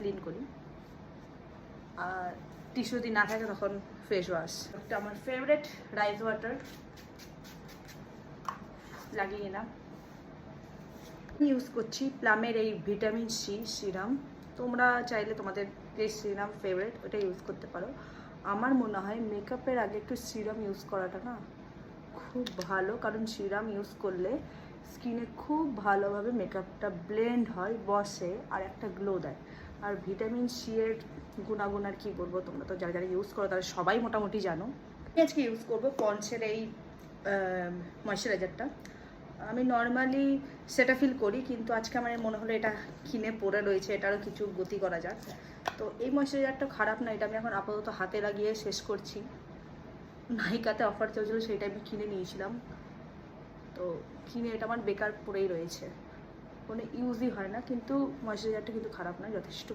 Clean করি, আর tissue যদি না থাকে তখন ফেস ওয়াশ। একটা আমার ফেভারিট রাইস ওয়াটার লাগিয়ে নিলাম। ইউজ করছি প্লামের এই ভিটামিন সি সিরাম। তোমরা চাইলে তোমাদের যে সিরাম ফেভারিট ওটা ইউজ করতে পারো। আমার মনে হয় মেকআপের আগে একটু সিরাম ইউজ করাটা না খুব ভালো, কারণ সিরাম ইউজ করলে স্কিনে খুব ভালোভাবে মেকআপটা ব্লেন্ড হয়, বসে, আর একটা গ্লো দেয়। আর ভিটামিন সি এর গুণাগুণ আর কী বলবো, তোমরা তো যারা যারা ইউজ করো তারা সবাই মোটামুটি জানো। আজকে ইউজ করবো পন্সের এই ময়শ্চারাইজারটা। আমি নর্মালি সেটা ফিল করি, কিন্তু আজকে আমার মনে হলো এটা কিনে পড়ে রয়েছে, এটারও কিছু গতি করা যাক। তো এই ময়শ্চারাইজারটা খারাপ না, এটা আমি এখন আপাতত হাতে লাগিয়ে শেষ করছি। নাইকাতে অফার চলছিল, সেইটা আমি কিনে নিয়েছিলাম। তো কিনে এটা আমার বেকার পড়েই রয়েছে, কোনো ইউজই হয় না, কিন্তু ময়শ্চারাইজারটা কিন্তু খারাপ নয়, যথেষ্ট।